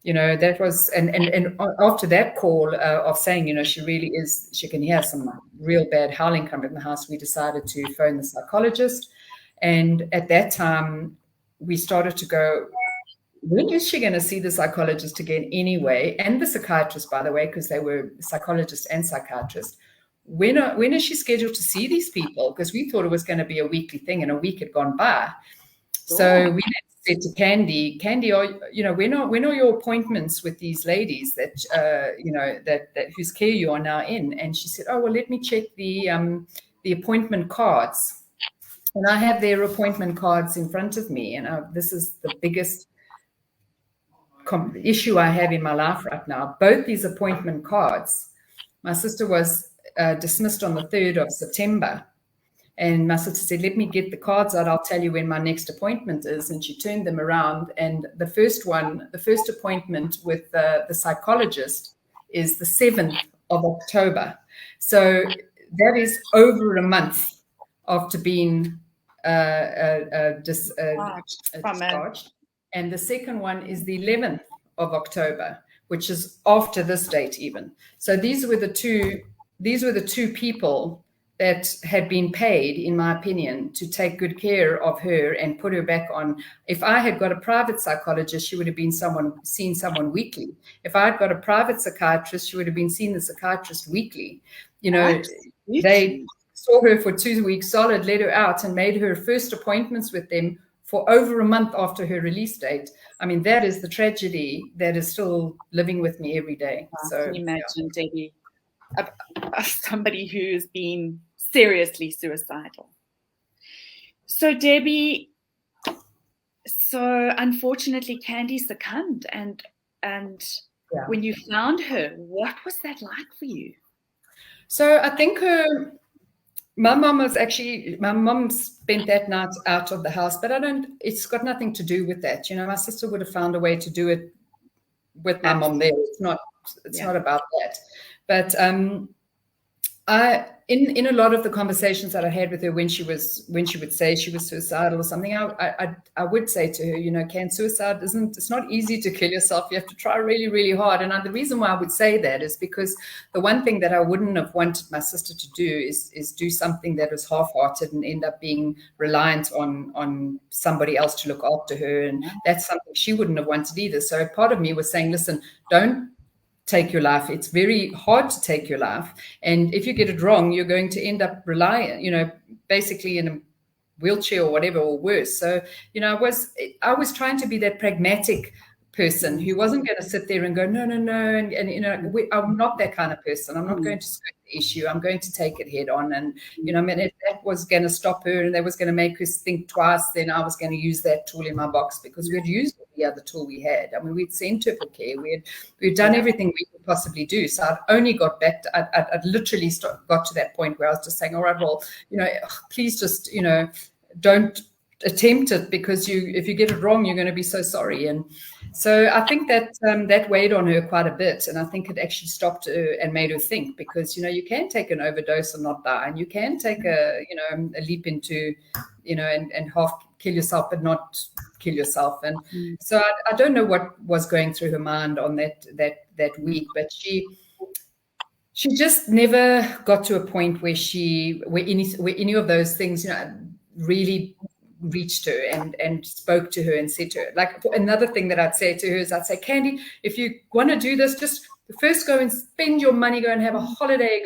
that was, and after that call of saying, she can hear some real bad howling coming from the house, we decided to phone the psychologist. And at that time, we started to go, when is she going to see the psychologist again anyway? And the psychiatrist, by the way, because they were psychologist and psychiatrist. When is she scheduled to see these people? Because we thought it was going to be a weekly thing, and a week had gone by. So we said to Candi, when are your appointments with these ladies that whose care you are now in? And she said, oh, well, let me check the appointment cards. And I have their appointment cards in front of me. And this is the biggest issue I have in my life right now. Both these appointment cards, my sister was dismissed on the 3rd of September. And my sister said, let me get the cards out. I'll tell you when my next appointment is. And she turned them around. And the first appointment with the psychologist is the 7th of October. So that is over a month after being discharged. And the second one is the 11th of October, which is after this date even. So these were the two people that had been paid, in my opinion, to take good care of her and put her back on. If I had got a private psychologist, she would have been seen someone weekly. If I had got a private psychiatrist, she would have been seeing the psychiatrist weekly. They saw her for 2 weeks solid, let her out, and made her first appointments with them for over a month after her release date. I mean, that is the tragedy that is still living with me every day. So can you imagine, Debbie, somebody who's been seriously suicidal? So Debbie, unfortunately Candi succumbed, and when you found her, what was that like for you? So I think my mom spent that night out of the house, but it's got nothing to do with that. My sister would have found a way to do it with my mom there. It's not about that. But In a lot of the conversations that I had with her when she would say she was suicidal or something, I would say to her, you know, suicide it's not easy to kill yourself. You have to try really, really hard. And the reason why I would say that is because the one thing that I wouldn't have wanted my sister to do is do something that was half-hearted and end up being reliant on somebody else to look after her. And that's something she wouldn't have wanted either. So part of me was saying, listen, don't take your life. It's very hard to take your life. And if you get it wrong, you're going to end up relying, you know, basically in a wheelchair or whatever, or worse. So, you know, I was trying to be that pragmatic person who wasn't going to sit there and go, no. And you know, I'm not that kind of person. I'm not going to skirt the issue. I'm going to take it head on. And, you know, I mean, if that was going to stop her and that was going to make her think twice, then I was going to use that tool in my box, because we had used the other tool we had. I mean, we'd sent her for care. We'd done everything we could possibly do. So I'd only got back I'd literally got to that point where I was just saying, all right, well, you know, please just, you know, don't attempt it, because if you get it wrong, you're going to be so sorry. And so I think that that weighed on her quite a bit, and I think it actually stopped her and made her think, because, you know, you can take an overdose and not die, and you can take a leap into, you know, and half kill yourself but not kill yourself. And so I don't know what was going through her mind on that week, but she just never got to a point where any of those things, you know, really reached her and spoke to her and said to her, like, another thing that I'd say to her is, I'd say, Candi, if you want to do this, just first go and spend your money, go and have a holiday,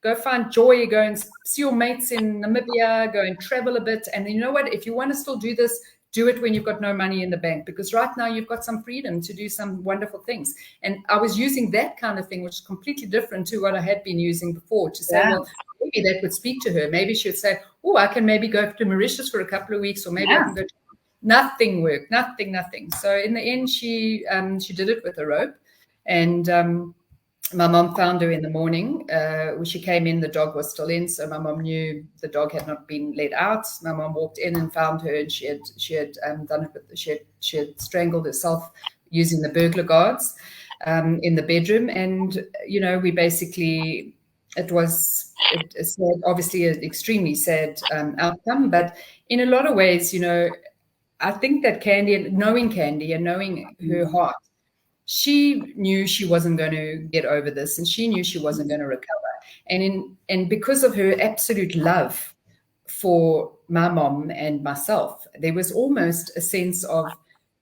go find joy, go and see your mates in Namibia, go and travel a bit. And you know what, if you want to still do this, do it when you've got no money in the bank, because right now you've got some freedom to do some wonderful things. And I was using that kind of thing, which is completely different to what I had been using before, to say, well, maybe that would speak to her. Maybe she would say, oh, I can maybe go to Mauritius for a couple of weeks, or maybe I can go to... Nothing worked, nothing. So in the end, she did it with a rope. And my mom found her in the morning. When she came in, the dog was still in, so my mom knew the dog had not been let out. My mom walked in and found her, and she had done it with she had strangled herself using the burglar guards in the bedroom. And, you know, we basically... It's obviously an extremely sad outcome, but in a lot of ways, you know, I think that Candi, knowing her heart, she knew she wasn't going to get over this, and she knew she wasn't going to recover. And because of her absolute love for my mom and myself, there was almost a sense of,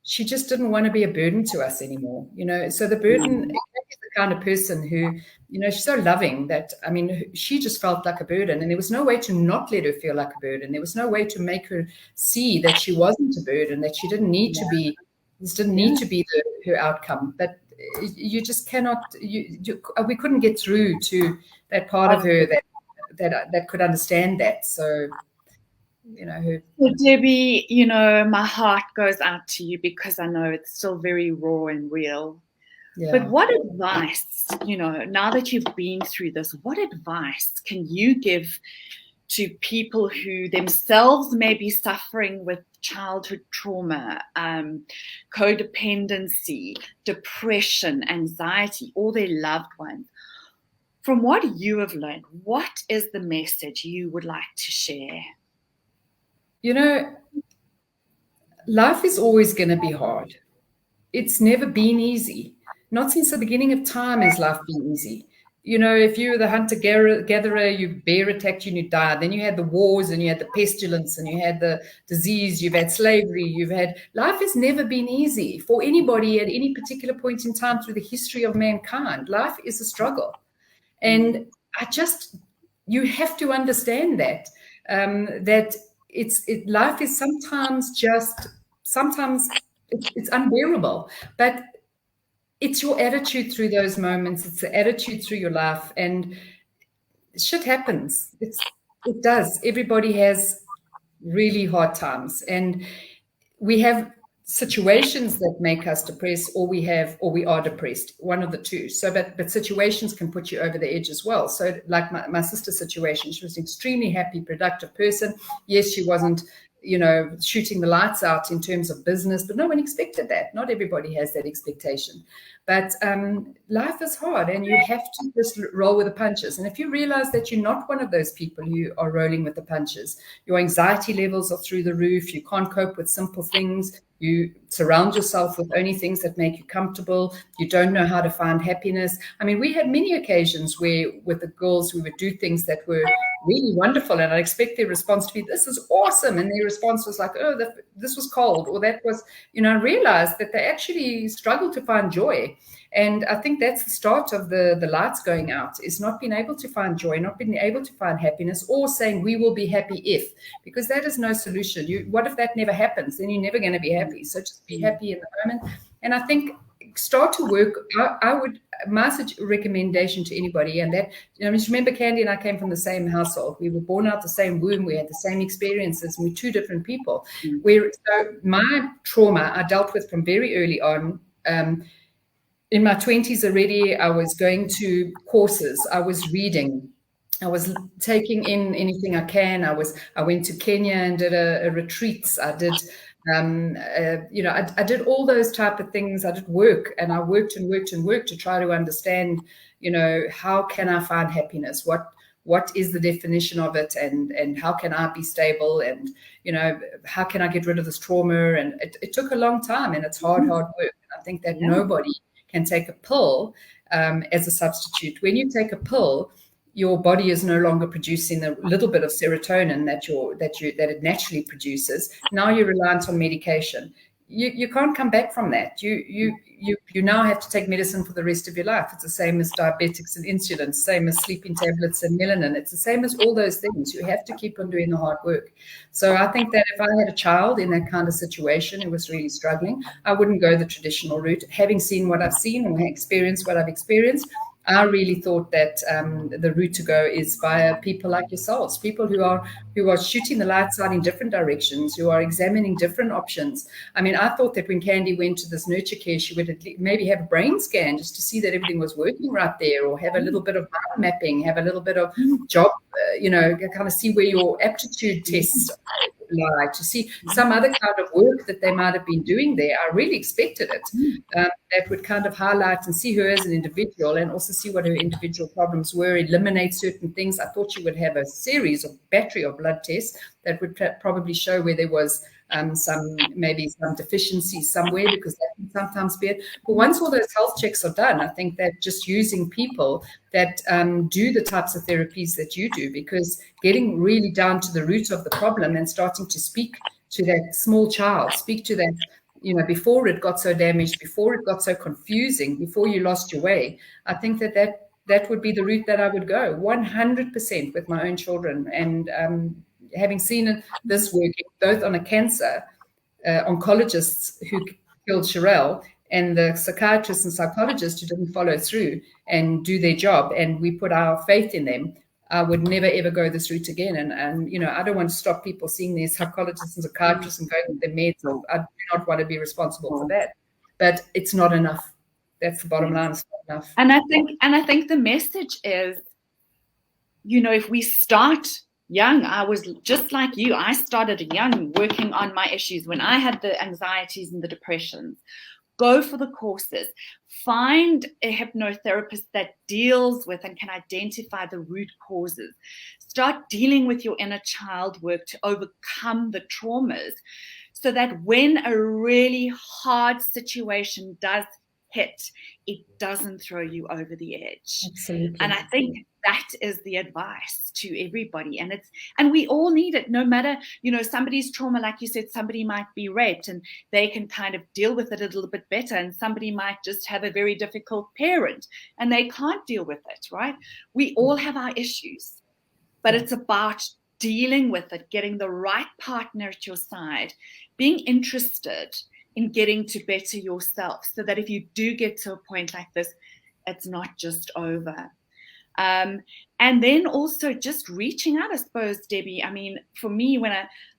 she just didn't want to be a burden to us anymore, you know. So the burden... the kind of person who, you know, she's so loving that, I mean, she just felt like a burden, and there was no way to not let her feel like a burden. There was no way to make her see that she wasn't a burden, that she didn't need to be, this didn't need to be her outcome. But you just cannot, we couldn't get through to that part of her that could understand that. So, you know, So Debbie, you know, my heart goes out to you, because I know it's still very raw and real. Yeah. But what advice, you know, now that you've been through this, what advice can you give to people who themselves may be suffering with childhood trauma, codependency, depression, anxiety, or their loved ones? From what you have learned, what is the message you would like to share? You know, life is always going to be hard. It's never been easy. Not since the beginning of time has life been easy. You know, if you were the hunter-gatherer, you bear attacked you and you died. Then you had the wars, and you had the pestilence, and you had the disease, you've had slavery, life has never been easy for anybody at any particular point in time through the history of mankind. Life is a struggle. And you have to understand that, that life is sometimes it's unbearable, but it's your attitude through those moments. It's the attitude through your life, and shit happens. It does. Everybody has really hard times, and we have situations that make us depressed, or we are depressed, one of the two. So, but situations can put you over the edge as well. So like my sister's situation, she was an extremely happy, productive person. Yes, she wasn't shooting the lights out in terms of business, but no one expected that. Not everybody has that expectation. But life is hard, and you have to just roll with the punches. And if you realize that you're not one of those people who are rolling with the punches, your anxiety levels are through the roof, you can't cope with simple things, you surround yourself with only things that make you comfortable, you don't know how to find happiness. I mean, we had many occasions where with the girls, we would do things that were really wonderful, and I expect their response to be, this is awesome. And their response was like, oh, this was cold, or that was, I realized that they actually struggle to find joy. And I think that's the start of the lights going out, is not being able to find joy, not being able to find happiness, or saying we will be happy if, because that is no solution. What if that never happens? Then you're never going to be happy. So just be happy in the moment. And I think start to work. My recommendation to anybody, and that, just remember, Candi and I came from the same household. We were born out the same womb. We had the same experiences. And we're two different people. So my trauma I dealt with from very early on. In my 20s already, I was going to courses. I was reading. I was taking in anything I can. I went to Kenya and did a retreats. I did. I did all those type of things. I did work, and I worked and worked and worked to try to understand, how can I find happiness? What is the definition of it? And how can I be stable? And, how can I get rid of this trauma? And it took a long time, and it's hard work. I think that nobody can take a pill as a substitute. When you take a pill, your body is no longer producing the little bit of serotonin that it naturally produces. Now you're reliant on medication. You can't come back from that. You now have to take medicine for the rest of your life. It's the same as diabetics and insulin, same as sleeping tablets and melanin. It's the same as all those things. You have to keep on doing the hard work. So I think that if I had a child in that kind of situation who was really struggling, I wouldn't go the traditional route. Having seen what I've seen and experienced what I've experienced, I really thought that the route to go is via people like yourselves, people who are shooting the lights out in different directions, who are examining different options. I mean, I thought that when Candi went to this nurture care, she would maybe have a brain scan just to see that everything was working right there, or have a little bit of mind mapping, have a little bit of job, kind of see where your aptitude tests lie, to see some other kind of work that they might have been doing there. I really expected it. That would kind of highlight and see her as an individual, and also see what her individual problems were, eliminate certain things. I thought she would have a battery of blood tests that would probably show where there was some deficiencies somewhere, because that can sometimes be it. But once all those health checks are done, I think that just using people that do the types of therapies that you do, because getting really down to the root of the problem and starting to speak to that small child, speak to that, before it got so damaged, before it got so confusing, before you lost your way, I think that would be the route that I would go 100% with my own children. And having seen this working both on a cancer oncologists who killed Sherelle, and the psychiatrists and psychologists who didn't follow through and do their job, and we put our faith in them, I would never, ever go this route again. And I don't want to stop people seeing their psychologists and psychiatrists and going with their meds. I do not want to be responsible for that. But it's not enough. That's the bottom line. It's not enough. And I think the message is, if we start young, I was just like you. I started young, working on my issues when I had the anxieties and the depressions. Go for the courses. Find a hypnotherapist that deals with and can identify the root causes. Start dealing with your inner child work to overcome the traumas, so that when a really hard situation does hit, it doesn't throw you over the edge. Absolutely. And I think that is the advice to everybody. And we all need it, no matter, somebody's trauma, like you said, somebody might be raped and they can kind of deal with it a little bit better. And somebody might just have a very difficult parent and they can't deal with it, right? We all have our issues, but it's about dealing with it, getting the right partner at your side, being interested in getting to better yourself, so that if you do get to a point like this, it's not just over. And then also just reaching out, I suppose, Debbie. I mean, for me, when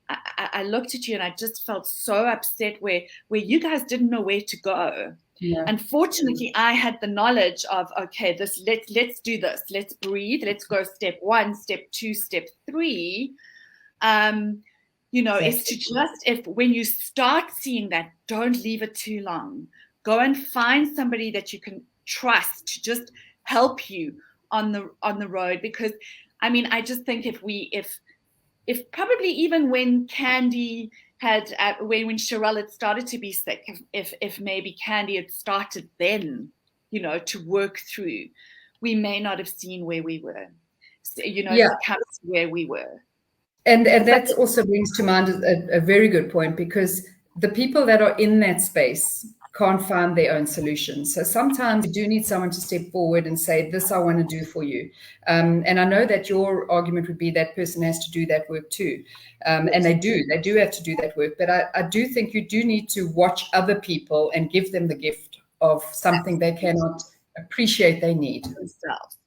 I looked at you and I just felt so upset where you guys didn't know where to go. Yeah. And fortunately, I had the knowledge of, okay, let's do this. Let's breathe. Let's go step 1, step 2, step 3. is to just, when you start seeing that, don't leave it too long. Go and find somebody that you can trust to just help you on the road. Because I just think if probably even when Candi had when Sherelle had started to be sick, if maybe Candi had started then, to work through, we may not have seen where we were, come to where we were. And that also brings to mind a very good point, because the people that are in that space can't find their own solutions. So sometimes you do need someone to step forward and say, this I want to do for you. And I know that your argument would be that person has to do that work too. And they do have to do that work. But I do think you do need to watch other people and give them the gift of something they cannot appreciate they need. Themselves,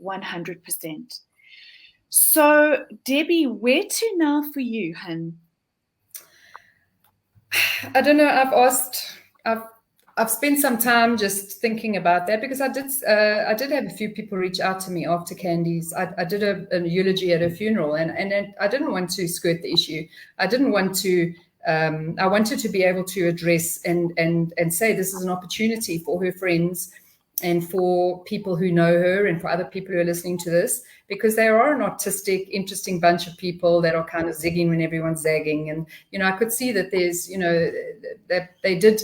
100%. So, Debbie, where to now for you, hun? I don't know. I've spent some time just thinking about that, because I did have a few people reach out to me after Candi's. I did a eulogy at her funeral, and I didn't want to skirt the issue. I didn't want to. I wanted to be able to address and say this is an opportunity for her friends and for people who know her and for other people who are listening to this, because they are an autistic, interesting bunch of people that are kind of zigging when everyone's zagging. And, I could see that there's, that they did,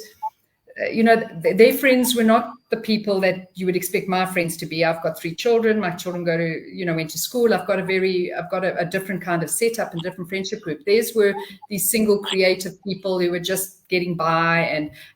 their friends were not the people that you would expect my friends to be. I've got 3 children. My children go to, went to school. I've got a different kind of setup and different friendship group. Theirs were these single creative people who were just getting by.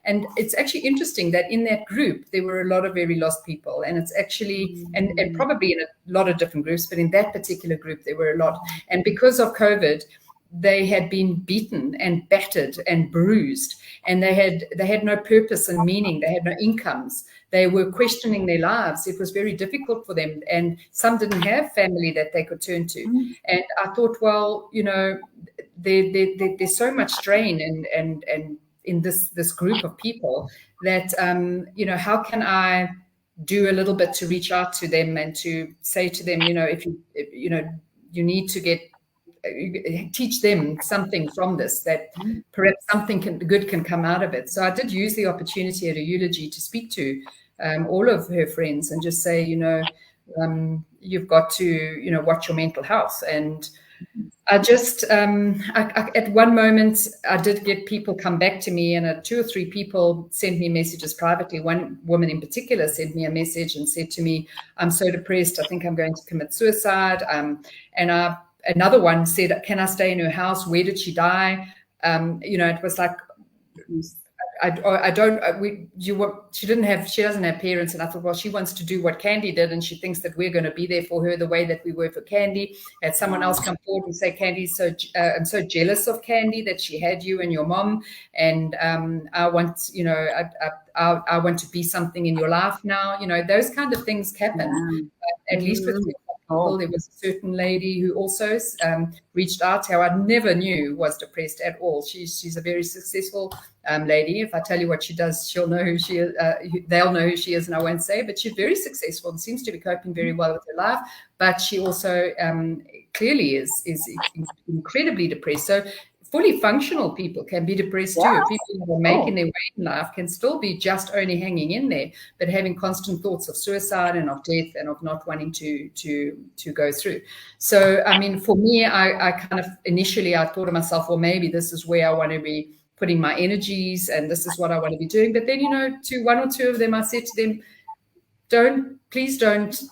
And it's actually interesting that in that group, there were a lot of very lost people. And it's actually, and probably in a lot of different groups, but in that particular group, there were a lot. And because of COVID, they had been beaten and battered and bruised, and they had no purpose and meaning. They had no incomes. They were questioning their lives. It was very difficult for them, and some didn't have family that they could turn to. And I thought, well, there's so much strain and in this group of people that how can I do a little bit to reach out to them and to say to them, if you need to teach them something from this, that perhaps something good can come out of it. So I did use the opportunity at a eulogy to speak to all of her friends and just say, you've got to, watch your mental health. And I just, at one moment, I did get people come back to me, and 2 or 3 people sent me messages privately. One woman in particular sent me a message and said to me, I'm so depressed, I think I'm going to commit suicide. Another one said, can I stay in her house? Where did she die? It was like, she doesn't have parents. And I thought, well, she wants to do what Candi did, and she thinks that we're going to be there for her the way that we were for Candi. Had someone else come forward and say, Candi, I'm so jealous of Candi that she had you and your mom. And I want, I want to be something in your life now. Those kind of things happen, at least with people. There was a certain lady who also reached out to her. I never knew was depressed at all. She's a very successful lady. If I tell you what she does, she'll know who she is. They'll know who she is, and I won't say. But she's very successful and seems to be coping very well with her life. But she also clearly is incredibly depressed. So fully functional people can be depressed too. People who are making their way in life can still be just only hanging in there, but having constant thoughts of suicide and of death and of not wanting to go through. So, for me, I kind of initially I thought to myself, well, maybe this is where I want to be putting my energies, and this is what I want to be doing. But then, to 1 or 2 of them, I said to them, please don't.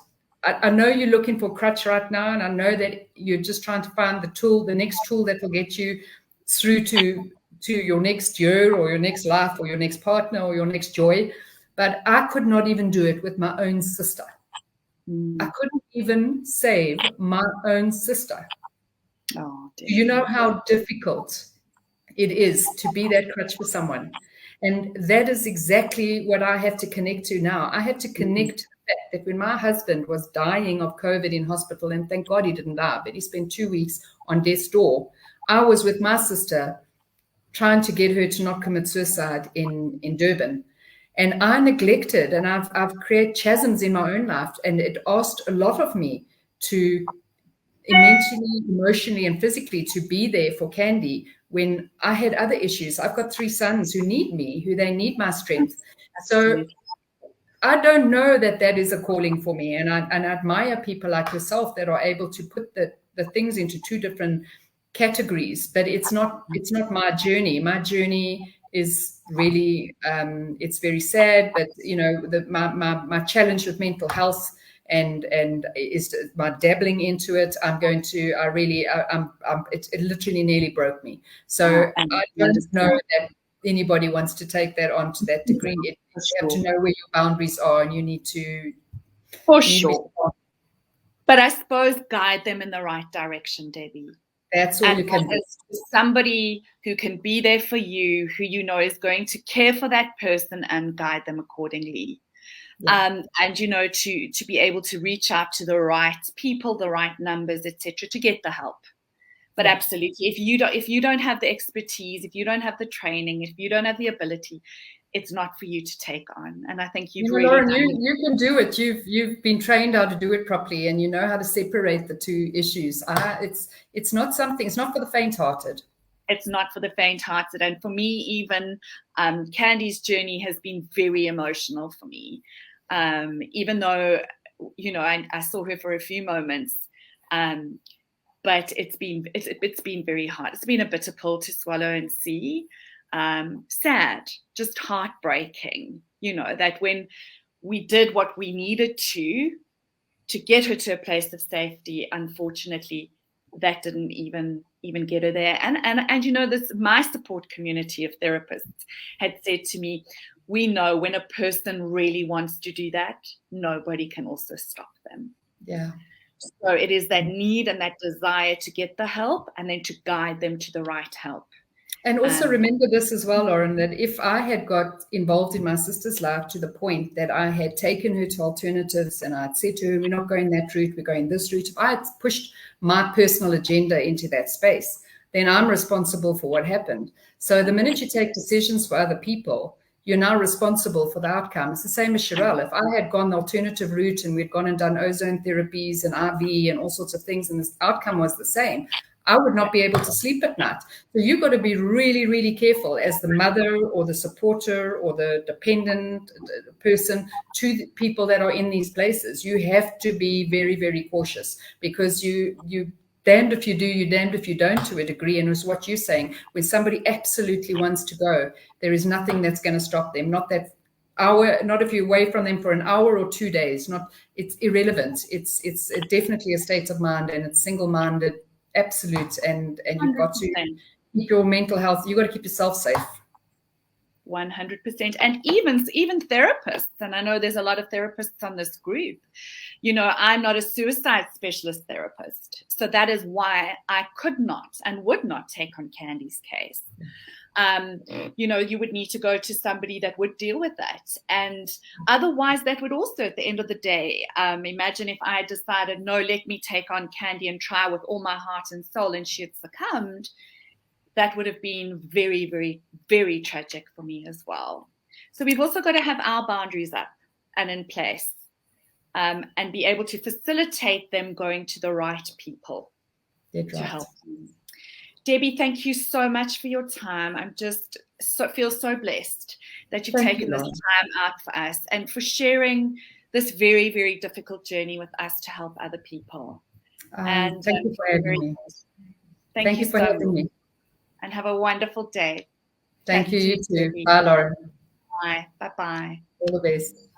I know you're looking for a crutch right now, and I know that you're just trying to find the next tool that will get you through to your next year or your next life or your next partner or your next joy. But I could not even do it with my own sister. I couldn't even save my own sister. Do you know how difficult it is to be that crutch for someone? And that is exactly what I have to connect to now. I had to connect to the fact that when my husband was dying of COVID in hospital, and thank God he didn't die, but he spent 2 weeks on death's door, I was with my sister trying to get her to not commit suicide in Durban. And I neglected, and I've created chasms in my own life, and it asked a lot of me to mentally, emotionally, and physically to be there for Candi when I had other issues. I've got 3 sons who need me, who they need my strength. So I don't know that that is a calling for me. And I admire people like yourself that are able to put the things into 2 different categories, but it's not my journey. My journey is really, it's very sad, but you know, my challenge with mental health and is my dabbling into it. It literally nearly broke me. So I don't know that anybody wants to take that on to that degree. You have to know where your boundaries are, and you need to. For sure. But I suppose guide them in the right direction, Debbie. That's all you can do. Somebody who can be there for you, who you know is going to care for that person and guide them accordingly. Yeah. And you know, to be able to reach out to the right people, the right numbers, etc., to get the help. But absolutely, if you don't have the expertise, if you don't have the training, if you don't have the ability, it's not for you to take on. And I think you've really Lauren, you can do it. You've been trained how to do it properly, and you know how to separate the 2 issues. It's not something. It's not for the faint-hearted. It's not for the faint-hearted. And for me, even Candi's journey has been very emotional for me. Even though, you know, I saw her for a few moments, but it's been very hard. It's been a bitter pill to swallow and see. Sad, just heartbreaking, you know, that when we did what we needed to get her to a place of safety, unfortunately, that didn't even get her there. And you know, my support community of therapists had said to me, we know when a person really wants to do that, nobody can also stop them. Yeah. So it is that need and that desire to get the help, and then to guide them to the right help. And also remember this as well, Lauren, that if I had got involved in my sister's life to the point that I had taken her to alternatives and I'd said to her, we're not going that route, we're going this route. If I had pushed my personal agenda into that space, then I'm responsible for what happened. So the minute you take decisions for other people, you're now responsible for the outcome. It's the same as Sherelle. If I had gone the alternative route and we'd gone and done ozone therapies and IV and all sorts of things, and the outcome was the same, I would not be able to sleep at night. So you've got to be really, really careful as the mother or the supporter or the dependent person to the people that are in these places. You have to be very, very cautious, because you damned if you do, you damned if you don't, to a degree. And it's what you're saying. When somebody absolutely wants to go, there is nothing that's going to stop them. Not that hour, not if you're away from them for an hour or 2 days. It's irrelevant. It's definitely a state of mind, and it's single-minded. Absolute, and you've got to keep your mental health. You've got to keep yourself safe. 100%. And even therapists, and I know there's a lot of therapists on this group. You know, I'm not a suicide specialist therapist, so that is why I could not and would not take on Candi's case. You know, you would need to go to somebody that would deal with that. And otherwise, that would also, at the end of the day, imagine if I decided, no, let me take on Candi and try with all my heart and soul, and she had succumbed. That would have been very, very, very tragic for me as well. So we've also got to have our boundaries up and in place, and be able to facilitate them going to the right people to help them. Debbie, thank you so much for your time. I'm just feel so blessed that you've taken this time out for us and for sharing this very, very difficult journey with us to help other people. And thank you for having me. Thank you for having me. And have a wonderful day. Thank you, you too. Bye, Lauren. Bye. Bye-bye. All the best.